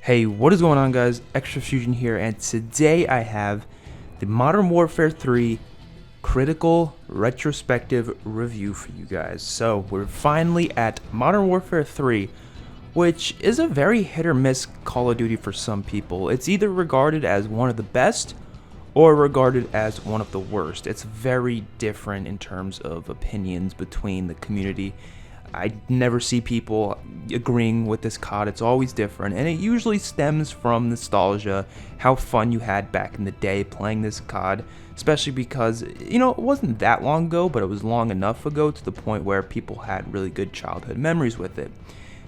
Hey, what is going on, guys? XpertFusion here, and today I have the Modern Warfare 3 critical retrospective review for you guys. So we're finally at Modern Warfare 3, which is a very hit or miss Call of Duty for some people. It's either regarded as one of the best or regarded as one of the worst. It's very different in terms of opinions between the community. I never see people agreeing with this COD. It's always different, and it usually stems from nostalgia, how fun you had back in the day playing this COD, especially because, it wasn't that long ago, but it was long enough ago to the point where people had really good childhood memories with it,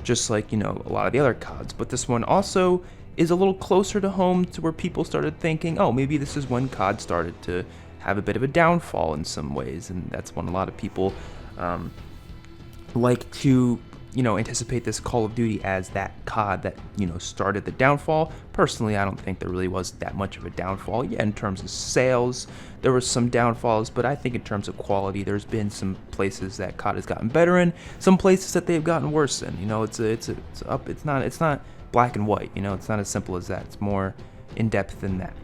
just like, a lot of the other CODs. But this one also is a little closer to home, to where people started thinking, oh, maybe this is when COD started to have a bit of a downfall in some ways, and that's when a lot of people like to anticipate this Call of Duty as that COD that started the downfall. Personally, I don't think there really was that much of a downfall. Yeah, in terms of sales there was some downfalls, but I think in terms of quality there's been some places that COD has gotten better in, some places that they've gotten worse in. It's not black and white. It's not as simple as that. It's more in depth than that.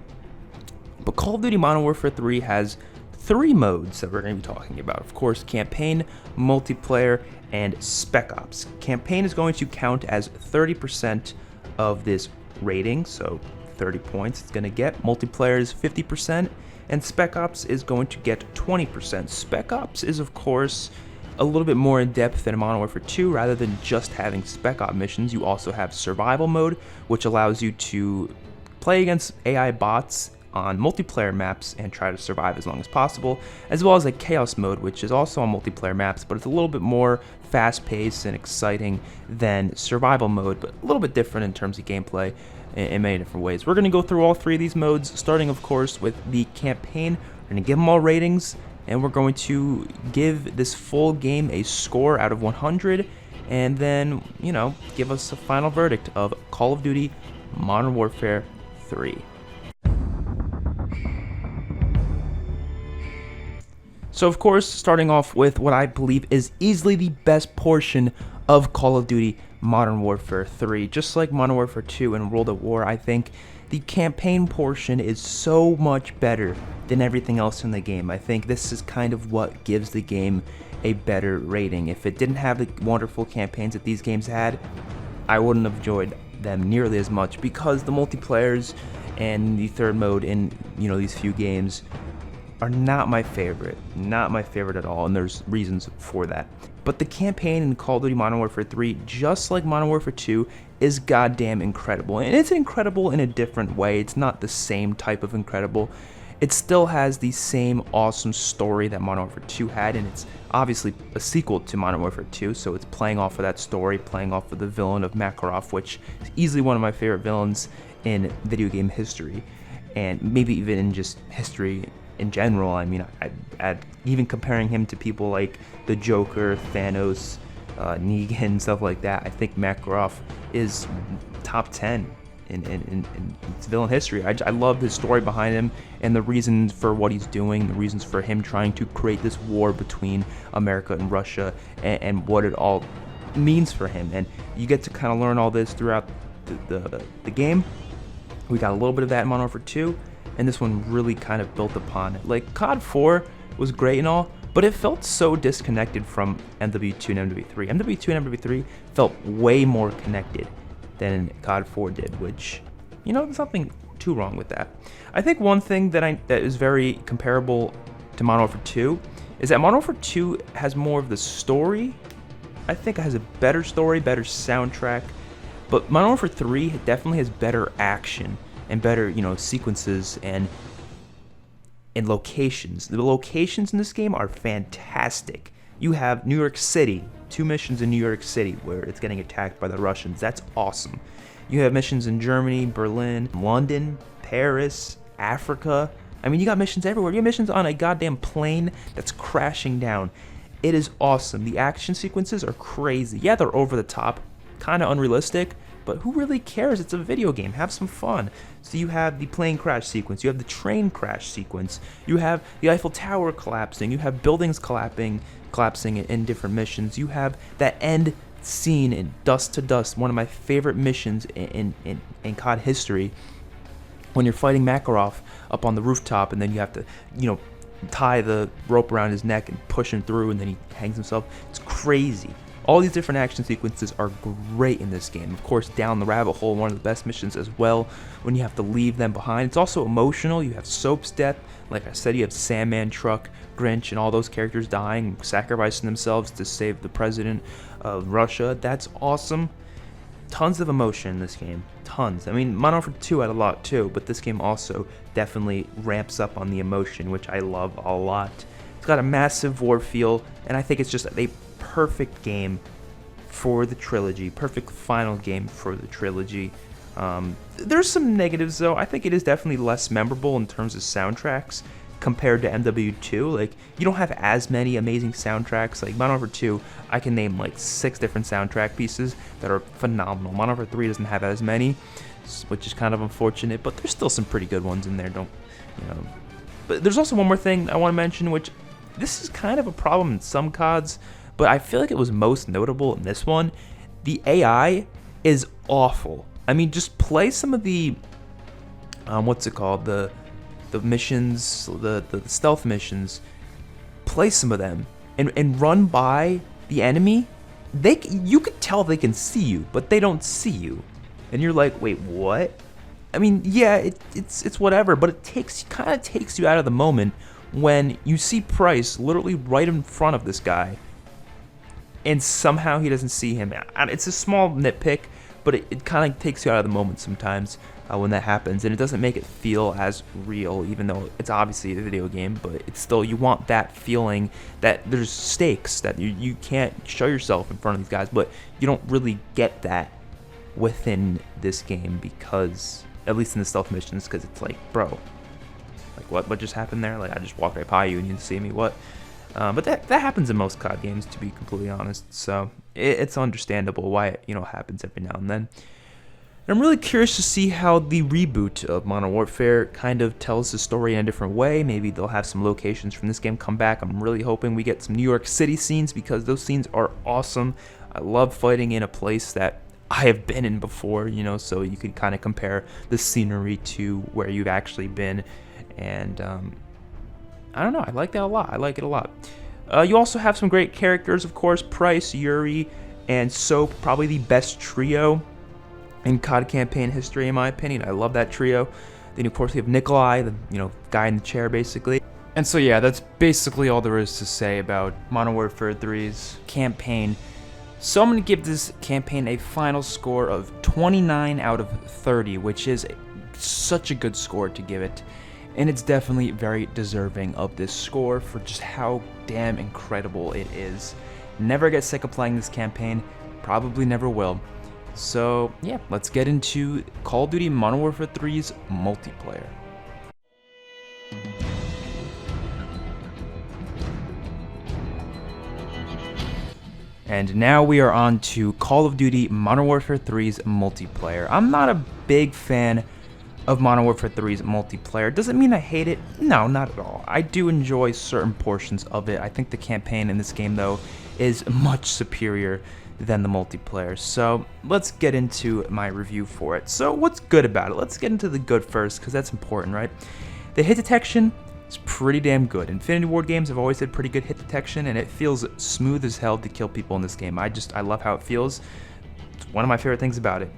But Call of Duty Modern Warfare 3 has three modes that we're going to be talking about. Of course, campaign, multiplayer, and Spec Ops. Campaign is going to count as 30% of this rating, so 30 points it's going to get. Multiplayer is 50%, and Spec Ops is going to get 20%. Spec Ops is, of course, a little bit more in depth than Modern Warfare 2. Rather than just having Spec Ops missions, you also have survival mode, which allows you to play against AI bots on multiplayer maps and try to survive as long as possible, as well as a chaos mode, which is also on multiplayer maps, but it's a little bit more fast-paced and exciting than survival mode, but a little bit different in terms of gameplay in many different ways. We're going to go through all three of these modes, starting of course with the campaign. We're going to give them all ratings, and we're going to give this full game a score out of 100, and then give us a final verdict of Call of Duty Modern Warfare 3. So of course, starting off with what I believe is easily the best portion of Call of Duty Modern Warfare 3. Just like Modern Warfare 2 and World at War, I think the campaign portion is so much better than everything else in the game. I think this is kind of what gives the game a better rating. If it didn't have the wonderful campaigns that these games had, I wouldn't have enjoyed them nearly as much, because the multiplayers and the third mode in these few games are not my favorite at all, and there's reasons for that. But the campaign in Call of Duty Modern Warfare 3, just like Modern Warfare 2, is goddamn incredible, and it's incredible in a different way. It's not the same type of incredible. It still has the same awesome story that Modern Warfare 2 had, and it's obviously a sequel to Modern Warfare 2, so it's playing off of that story, playing off of the villain of Makarov, which is easily one of my favorite villains in video game history, and maybe even in just history in general. I mean, I'd even comparing him to people like the Joker, Thanos, Negan, stuff like that. I think Makarov is top 10 in villain history. I love his story behind him and the reasons for what he's doing, the reasons for him trying to create this war between America and Russia, and what it all means for him. And you get to kind of learn all this throughout the game. We got a little bit of that in Modern Warfare 2, and this one really kind of built upon it. Like, COD 4 was great and all, but it felt so disconnected from MW2 and MW3. MW2 and MW3 felt way more connected than COD 4 did, which, there's nothing too wrong with that. I think one thing that is very comparable to Modern Warfare 2 is that Modern Warfare 2 has more of the story. I think it has a better story, better soundtrack, but Modern Warfare 3 definitely has better action and better, sequences and locations. The locations in this game are fantastic. You have New York City, 2 missions in New York City where it's getting attacked by the Russians. That's awesome. You have missions in Germany, Berlin, London, Paris, Africa. I mean, you got missions everywhere. You have missions on a goddamn plane that's crashing down. It is awesome. The action sequences are crazy. Yeah, they're over the top, kind of unrealistic, but who really cares? It's a video game. Have some fun. So you have the plane crash sequence, you have the train crash sequence, you have the Eiffel Tower collapsing, you have buildings collapsing in different missions, you have that end scene in Dust to Dust, one of my favorite missions in COD history, when you're fighting Makarov up on the rooftop, and then you have to, tie the rope around his neck and push him through, and then he hangs himself. It's crazy. All these different action sequences are great in this game. Of course, Down the Rabbit Hole, one of the best missions as well, when you have to leave them behind. It's also emotional. You have Soap's death. Like I said, you have Sandman, Truck, Grinch, and all those characters dying, sacrificing themselves to save the president of Russia. That's awesome. Tons of emotion in this game. Tons. I mean, Modern Warfare 2 had a lot too, but this game also definitely ramps up on the emotion, which I love a lot. It's got a massive war feel, and I think it's just a perfect game for the trilogy. Perfect final game for the trilogy. There's some negatives though. I think it is definitely less memorable in terms of soundtracks compared to MW2. Like, you don't have as many amazing soundtracks. Like Modern Warfare 2, I can name like 6 different soundtrack pieces that are phenomenal. Modern Warfare 3 doesn't have as many, which is kind of unfortunate, but there's still some pretty good ones in there. But there's also one more thing I want to mention, which this is kind of a problem in some CODs, but I feel like it was most notable in this one. The AI is awful. I mean, just play some of the the missions, the stealth missions. Play some of them and run by the enemy. You could tell they can see you, but they don't see you, and you're like, wait, what? I mean, yeah, it's whatever, but it kind of takes you out of the moment when you see Price literally right in front of this guy, and somehow he doesn't see him. It's a small nitpick, but it kind of takes you out of the moment sometimes when that happens, and it doesn't make it feel as real, even though it's obviously a video game, but it's still, you want that feeling that there's stakes, that you can't show yourself in front of these guys, but you don't really get that within this game, because, at least in the stealth missions, because it's like, bro, like what just happened there? Like, I just walked right by you and you didn't see me, what? But that happens in most COD games, to be completely honest, so it's understandable why it happens every now and then. And I'm really curious to see how the reboot of Modern Warfare kind of tells the story in a different way. Maybe they'll have some locations from this game come back. I'm really hoping we get some New York City scenes, because those scenes are awesome. I love fighting in a place that I have been in before, so you could kind of compare the scenery to where you've actually been. And I don't know, I like that a lot. I like it a lot. You also have some great characters, of course. Price, Yuri, and Soap, probably the best trio in COD campaign history, in my opinion. I love that trio. Then, of course, we have Nikolai, the guy in the chair, basically. And so, yeah, that's basically all there is to say about Modern Warfare 3's campaign. So I'm going to give this campaign a final score of 29 out of 30, which is such a good score to give it. And it's definitely very deserving of this score for just how damn incredible it is. Never get sick of playing this campaign, probably never will. So yeah, let's get into Call of Duty Modern Warfare 3's multiplayer. And now we are on to Call of Duty Modern Warfare 3's multiplayer. I'm not a big fan of Modern Warfare 3's multiplayer. Doesn't mean I hate it. No, not at all. I do enjoy certain portions of it. I think the campaign in this game, though, is much superior than the multiplayer. So let's get into my review for it. So what's good about it? Let's get into the good first, because that's important, right? The hit detection is pretty damn good. Infinity Ward games have always had pretty good hit detection, and it feels smooth as hell to kill people in this game. I love how it feels. It's one of my favorite things about it.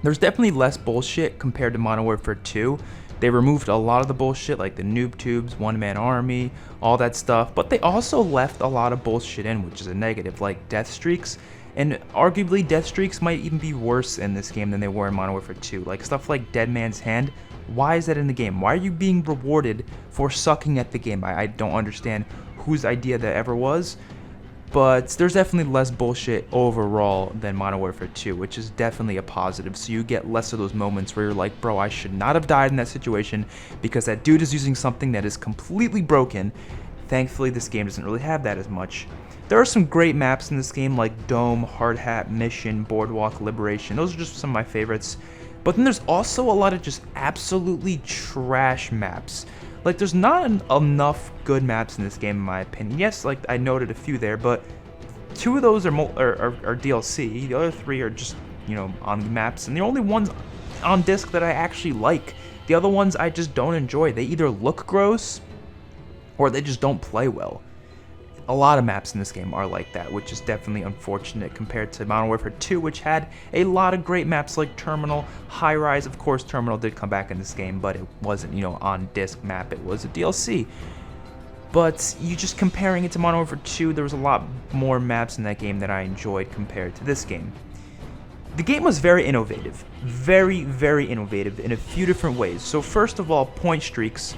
There's definitely less bullshit compared to Modern Warfare 2. They removed a lot of the bullshit, like the noob tubes, one-man army, all that stuff, but they also left a lot of bullshit in, which is a negative, like death streaks, and arguably death streaks might even be worse in this game than they were in Modern Warfare 2. Like stuff like Dead Man's Hand, why is that in the game? Why are you being rewarded for sucking at the game? I don't understand whose idea that ever was. But there's definitely less bullshit overall than Modern Warfare 2, which is definitely a positive. So you get less of those moments where you're like, bro, I should not have died in that situation because that dude is using something that is completely broken. Thankfully, this game doesn't really have that as much. There are some great maps in this game like Dome, Hard Hat, Mission, Boardwalk, Liberation. Those are just some of my favorites. But then there's also a lot of just absolutely trash maps. Like, there's not enough good maps in this game, in my opinion. Yes, like, I noted a few there, but 2 of those are DLC. The other 3 are just, on the maps, and the only ones on disc that I actually like. The other ones I just don't enjoy. They either look gross or they just don't play well. A lot of maps in this game are like that, which is definitely unfortunate compared to Modern Warfare 2, which had a lot of great maps like Terminal, High Rise. Of course, Terminal did come back in this game, but it wasn't, on disc map. It was a DLC. But you just comparing it to Modern Warfare 2, there was a lot more maps in that game that I enjoyed compared to this game. The game was very innovative. Very, very innovative in a few different ways. So first of all, point streaks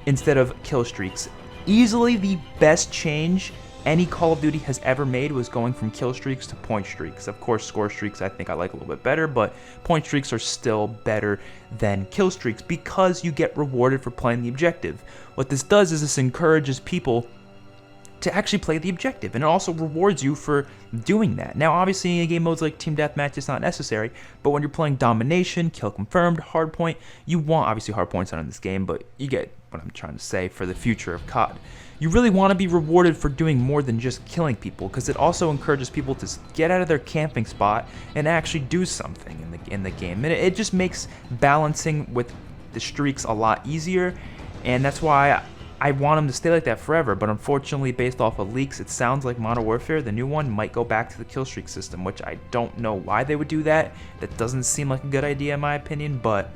instead of kill streaks. Easily the best change any Call of Duty has ever made was going from kill streaks to point streaks. Of course, score streaks I think I like a little bit better, but point streaks are still better than kill streaks because you get rewarded for playing the objective. What this does is this encourages people to actually play the objective, and it also rewards you for doing that. Now, obviously, in game modes like Team Deathmatch, it's not necessary, but when you're playing Domination, Kill Confirmed, Hardpoint, you want, obviously Hardpoint's not in this game, but you get what I'm trying to say for the future of COD. You really want to be rewarded for doing more than just killing people, because it also encourages people to get out of their camping spot and actually do something in the game. And it just makes balancing with the streaks a lot easier, and that's why I want them to stay like that forever, but unfortunately, based off of leaks, it sounds like Modern Warfare, the new one, might go back to the kill streak system, which I don't know why they would do that. That doesn't seem like a good idea in my opinion, but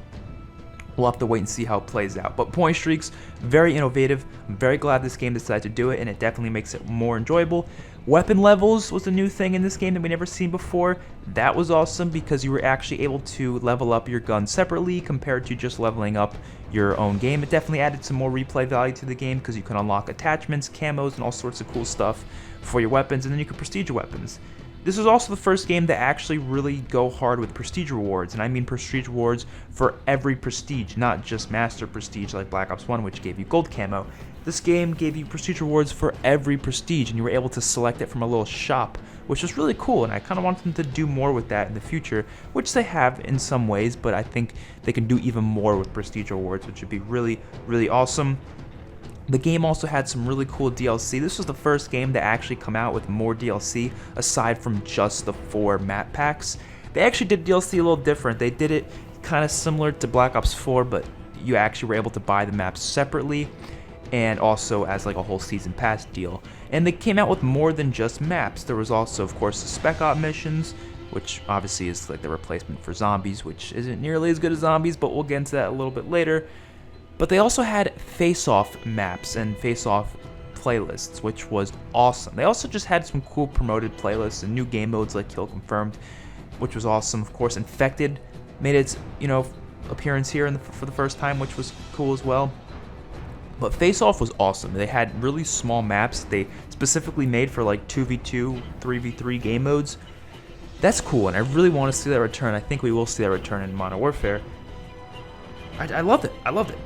we'll have to wait and see how it plays out. But point streaks, very innovative. I'm very glad this game decided to do it, and it definitely makes it more enjoyable. Weapon levels was a new thing in this game that we never seen before. That was awesome because you were actually able to level up your gun separately compared to just leveling up your own game. It definitely added some more replay value to the game because you can unlock attachments, camos, and all sorts of cool stuff for your weapons, and then you can prestige your weapons. This was also the first game to actually really go hard with prestige rewards, and I mean prestige rewards for every prestige, not just master prestige like Black Ops 1, which gave you gold camo. This game gave you prestige rewards for every prestige, and you were able to select it from a little shop, which was really cool, and I kind of want them to do more with that in the future, which they have in some ways, but I think they can do even more with prestige rewards, which would be really, really awesome. The game also had some really cool DLC. This was the first game to actually come out with more DLC aside from just the 4 map packs. They actually did DLC a little different. They did it kind of similar to Black Ops 4, but you actually were able to buy the maps separately and also as like a whole season pass deal. And they came out with more than just maps. There was also, of course, the Spec Ops missions, which obviously is like the replacement for zombies, which isn't nearly as good as zombies, but we'll get into that a little bit later. But they also had face-off maps and face-off playlists, which was awesome. They also just had some cool promoted playlists and new game modes like Kill Confirmed, which was awesome. Of course, Infected made its, appearance here for the first time, which was cool as well. But Face-Off was awesome. They had really small maps they specifically made for like 2v2, 3v3 game modes. That's cool, and I really want to see that return. I think we will see that return in Modern Warfare. I loved it. I loved it.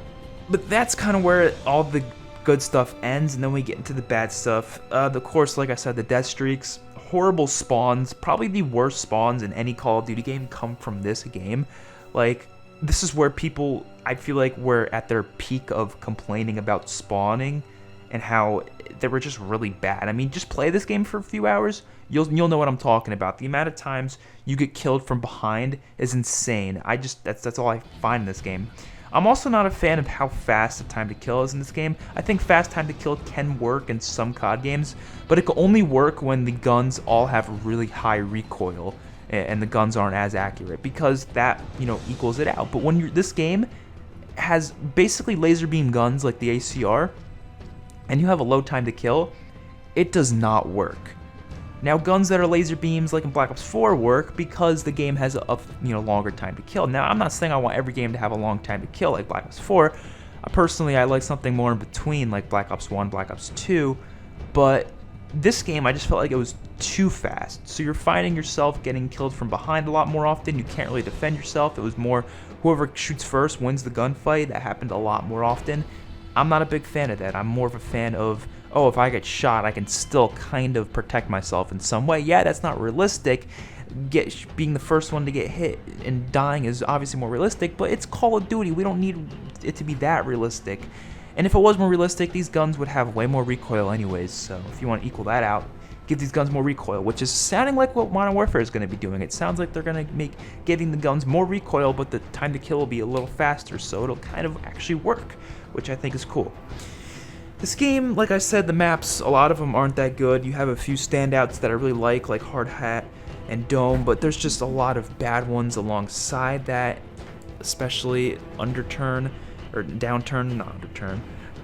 But that's kind of where all the good stuff ends, and then we get into the bad stuff. Of course, like I said, the death streaks, horrible spawns, probably the worst spawns in any Call of Duty game come from this game. Like, this is where people, I feel like, were at their peak of complaining about spawning and how they were just really bad. I mean, just play this game for a few hours, you'll know what I'm talking about. The amount of times you get killed from behind is insane. That's all I find in this game. I'm also not a fan of how fast the time to kill is in this game. I think fast time to kill can work in some COD games, but it can only work when the guns all have really high recoil and the guns aren't as accurate, because that, equals it out. But when this game has basically laser beam guns like the ACR, and you have a low time to kill, it does not work. Now, guns that are laser beams like in Black Ops 4 work because the game has a longer time to kill. Now, I'm not saying I want every game to have a long time to kill like Black Ops 4. Personally, I like something more in between like Black Ops 1, Black Ops 2, but this game, I just felt like it was too fast. So you're finding yourself getting killed from behind a lot more often. You can't really defend yourself. It was more whoever shoots first wins the gunfight. That happened a lot more often. I'm not a big fan of that. I'm more of a fan of, if I get shot, I can still kind of protect myself in some way. Yeah, that's not realistic. Being the first one to get hit and dying is obviously more realistic, but it's Call of Duty. We don't need it to be that realistic. And if it was more realistic, these guns would have way more recoil anyways, so if you want to equal that out, give these guns more recoil, which is sounding like what Modern Warfare is going to be doing. It sounds like they're going to make giving the guns more recoil, but the time to kill will be a little faster, so it'll kind of actually work, which I think is cool. This game, like I said, the maps, a lot of them aren't that good. You have a few standouts that I really like Hard Hat and Dome, but there's just a lot of bad ones alongside that, especially Underturn, or Downturn, not Underturn.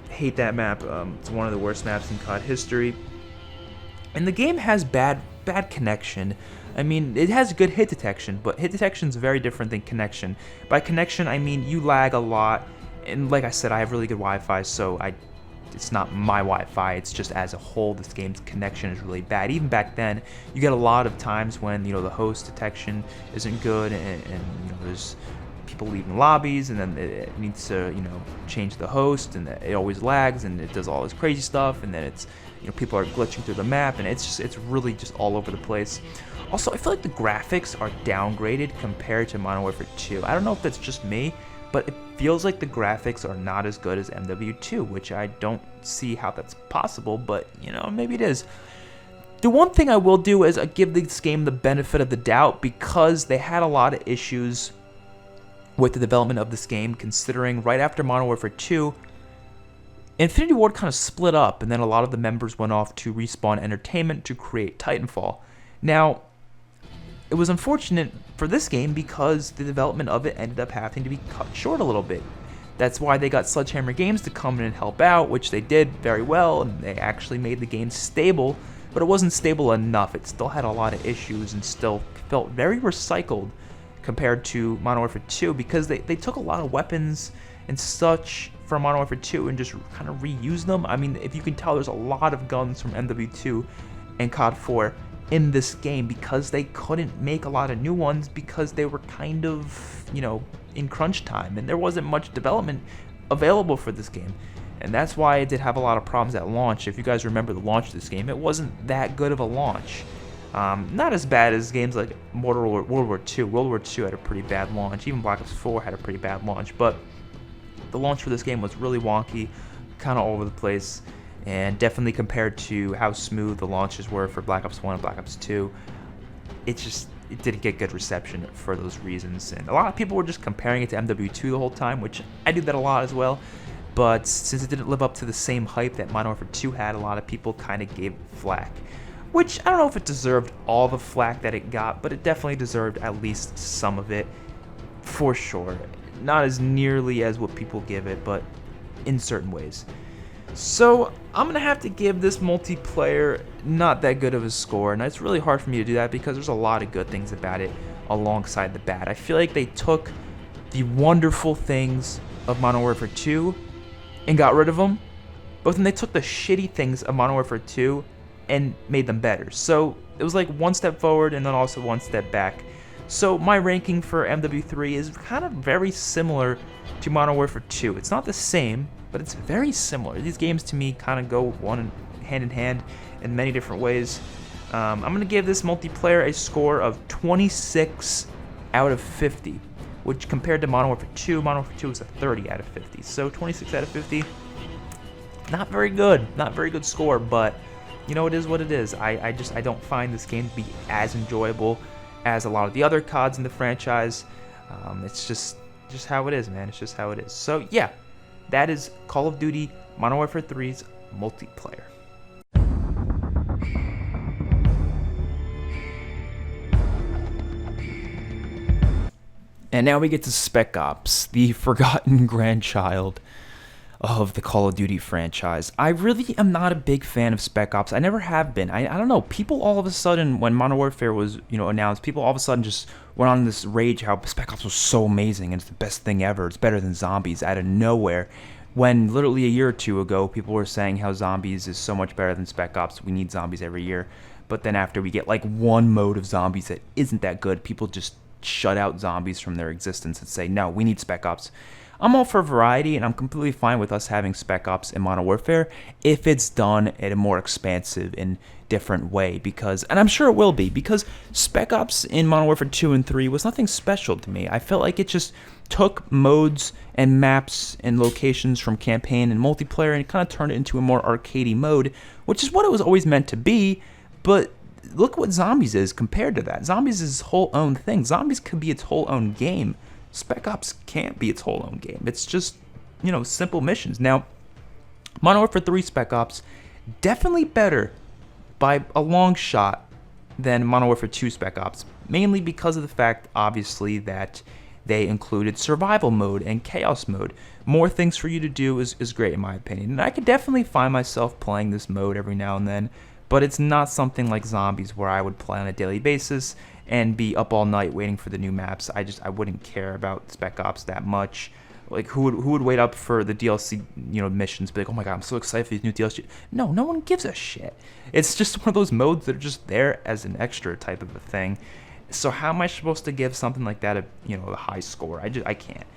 I hate that map. It's one of the worst maps in COD history. And the game has bad connection. I mean, it has good hit detection, but hit detection is very different than connection. By connection, I mean you lag a lot, and like I said, I have really good Wi-Fi, so it's not my Wi-Fi, it's just as a whole, this game's connection is really bad. Even back then, you get a lot of times when, the host detection isn't good, and there's people leaving lobbies, and then it needs to, change the host, and it always lags, and it does all this crazy stuff, and then it's, people are glitching through the map, and it's really just all over the place. Also, I feel like the graphics are downgraded compared to Modern Warfare 2. I don't know if that's just me, but it feels like the graphics are not as good as MW2, which I don't see how that's possible, but, maybe it is. The one thing I will do is give this game the benefit of the doubt, because they had a lot of issues with the development of this game, considering right after Modern Warfare 2, Infinity Ward kind of split up, and then a lot of the members went off to Respawn Entertainment to create Titanfall. Now, it was unfortunate for this game because the development of it ended up having to be cut short a little bit. That's why they got Sledgehammer Games to come in and help out, which they did very well, and they actually made the game stable, but it wasn't stable enough. It still had a lot of issues and still felt very recycled compared to Modern Warfare 2, because they took a lot of weapons and such from Modern Warfare 2 and just kind of reused them. I mean, if you can tell, there's a lot of guns from MW2 and COD 4 in this game because they couldn't make a lot of new ones because they were kind of, in crunch time, and there wasn't much development available for this game. And that's why it did have a lot of problems at launch. If you guys remember the launch of this game, it wasn't that good of a launch. Not as bad as games like World War II. World War II had a pretty bad launch. Even Black Ops 4 had a pretty bad launch. But the launch for this game was really wonky, kind of all over the place. And definitely compared to how smooth the launches were for Black Ops 1 and Black Ops 2, it didn't get good reception for those reasons. And a lot of people were just comparing it to MW2 the whole time, which I did that a lot as well. But since it didn't live up to the same hype that Modern Warfare 2 had, a lot of people kind of gave it flack. Which, I don't know if it deserved all the flack that it got, but it definitely deserved at least some of it, for sure. Not as nearly as what people give it, but in certain ways. So, I'm going to have to give this multiplayer not that good of a score, and it's really hard for me to do that because there's a lot of good things about it alongside the bad. I feel like they took the wonderful things of Modern Warfare 2 and got rid of them, but then they took the shitty things of Modern Warfare 2 and made them better. So it was like one step forward and then also one step back. So my ranking for MW3 is kind of very similar to Modern Warfare 2. It's not the same, but it's very similar. These games to me kind of go hand in hand in many different ways. I'm going to give this multiplayer a score of 26 out of 50, which compared to Modern Warfare 2, Modern Warfare 2 is a 30 out of 50. So 26 out of 50, not very good. Not very good score, but it is what it is. I don't find this game to be as enjoyable as a lot of the other CODs in the franchise. It's just how it is, man. It's just how it is. So yeah, that is Call of Duty Modern Warfare 3's multiplayer. And now we get to Spec Ops, the forgotten grandchild of the Call of Duty franchise. I really am not a big fan of Spec Ops. I never have been. I don't know. People all of a sudden, when Modern Warfare was announced, people all of a sudden just went on this rage how Spec Ops was so amazing and it's the best thing ever. It's better than Zombies out of nowhere. When literally a year or two ago, people were saying how Zombies is so much better than Spec Ops. We need Zombies every year. But then after we get like one mode of Zombies that isn't that good, people just shut out Zombies from their existence and say, no, we need Spec Ops. I'm all for variety, and I'm completely fine with us having Spec Ops in Modern Warfare if it's done in a more expansive and different way, and I'm sure it will be, because Spec Ops in Modern Warfare 2 and 3 was nothing special to me. I felt like it just took modes and maps and locations from campaign and multiplayer and kind of turned it into a more arcadey mode, which is what it was always meant to be, But look what Zombies is compared to that. Zombies is its whole own thing. Zombies could be its whole own game. Spec Ops can't be its whole own game. It's just, simple missions. Now, Modern Warfare 3 Spec Ops, definitely better by a long shot than Modern Warfare 2 Spec Ops, mainly because of the fact, obviously, that they included survival mode and chaos mode. More things for you to do is great, in my opinion. And I could definitely find myself playing this mode every now and then, but it's not something like Zombies where I would play on a daily basis and be up all night waiting for the new maps. I wouldn't care about Spec Ops that much. Like, who would wait up for the DLC, missions, be like, oh my god, I'm so excited for these new DLC. No one gives a shit. It's just one of those modes that are just there as an extra type of a thing. So how am I supposed to give something like that a high score? I can't.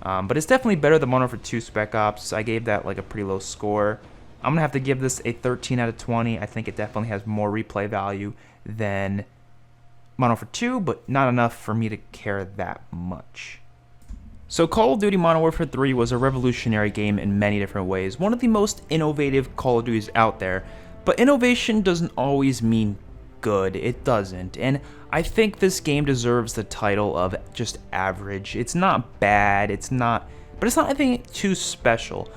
But it's definitely better than Modern Warfare 2 Spec Ops. I gave that like a pretty low score. I'm gonna have to give this a 13 out of 20. I think it definitely has more replay value than Modern Warfare 2, but not enough for me to care that much. So Call of Duty Modern Warfare 3 was a revolutionary game in many different ways, one of the most innovative Call of Duties out there, but innovation doesn't always mean good, it doesn't, and I think this game deserves the title of just average. It's not bad, but it's not anything too special.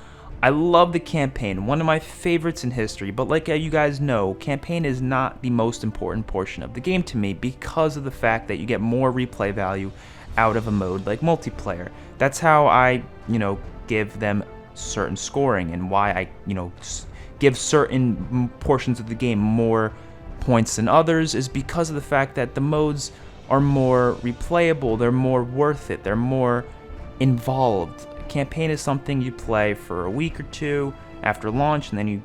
I love the campaign, one of my favorites in history, but like you guys know, campaign is not the most important portion of the game to me because of the fact that you get more replay value out of a mode like multiplayer. That's how I, give them certain scoring and why I, give certain portions of the game more points than others is because of the fact that the modes are more replayable, they're more worth it, they're more involved. Campaign is something you play for a week or two after launch, and then you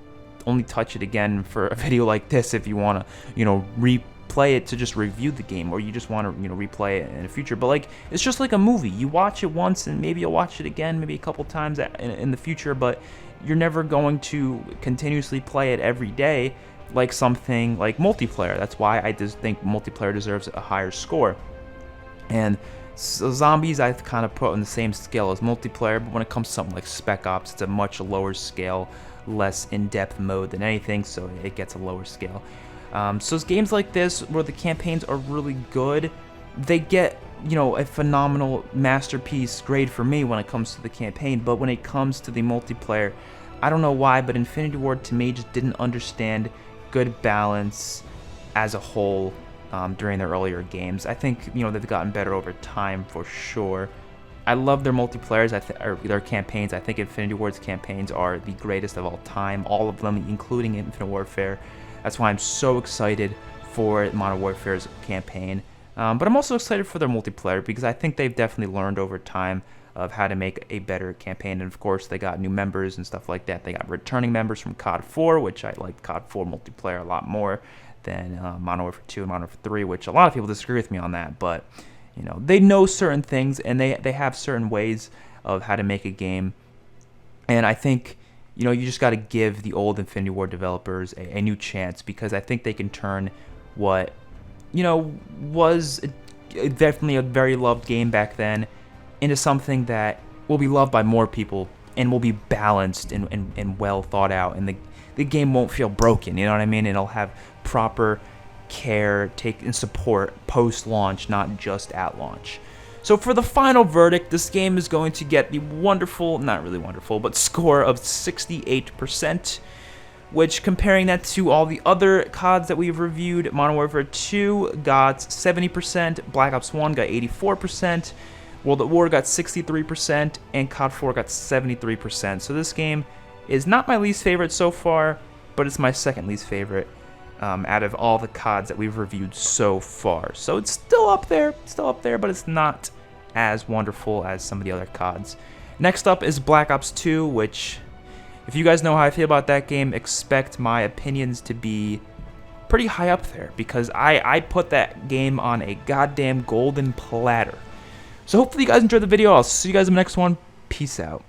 only touch it again for a video like this if you want to, replay it to just review the game, or you just want to, replay it in the future. But like, it's just like a movie. You watch it once, and maybe you'll watch it again, maybe a couple times in the future, but you're never going to continuously play it every day like something like multiplayer. That's why I just think multiplayer deserves a higher score. And so Zombies I've kind of put on the same scale as multiplayer, but when it comes to something like Spec Ops, it's a much lower scale, less in-depth mode than anything, so it gets a lower scale. So games like this, where the campaigns are really good, they get, a phenomenal masterpiece grade for me when it comes to the campaign, but when it comes to the multiplayer, I don't know why, but Infinity Ward to me just didn't understand good balance as a whole. During their earlier games, I think they've gotten better over time for sure. I love their multiplayers, or their campaigns. I think Infinity Ward's campaigns are the greatest of all time, all of them, including Infinite Warfare. That's why I'm so excited for Modern Warfare's campaign. But I'm also excited for their multiplayer because I think they've definitely learned over time of how to make a better campaign. And of course, they got new members and stuff like that. They got returning members from COD 4, which I like COD 4 multiplayer a lot more than Modern Warfare 2 and Modern Warfare 3, which a lot of people disagree with me on that, but they know certain things and they have certain ways of how to make a game, and I think you just got to give the old Infinity Ward developers a new chance, because I think they can turn what was definitely a very loved game back then into something that will be loved by more people and will be balanced and well thought out, and the game won't feel broken, you know what I mean? It'll have proper care, take and support post-launch, not just at launch. So for the final verdict, this game is going to get the wonderful, not really wonderful, but score of 68%, which, comparing that to all the other CODs that we've reviewed, Modern Warfare 2 got 70%, Black Ops 1 got 84%, World at War got 63%, and COD 4 got 73%. So this game is not my least favorite so far, but it's my second least favorite out of all the CODs that we've reviewed so far. So it's still up there, but it's not as wonderful as some of the other CODs. Next up is Black Ops 2, which, if you guys know how I feel about that game, expect my opinions to be pretty high up there, because I put that game on a goddamn golden platter. So hopefully you guys enjoyed the video. I'll see you guys in the next one. Peace out.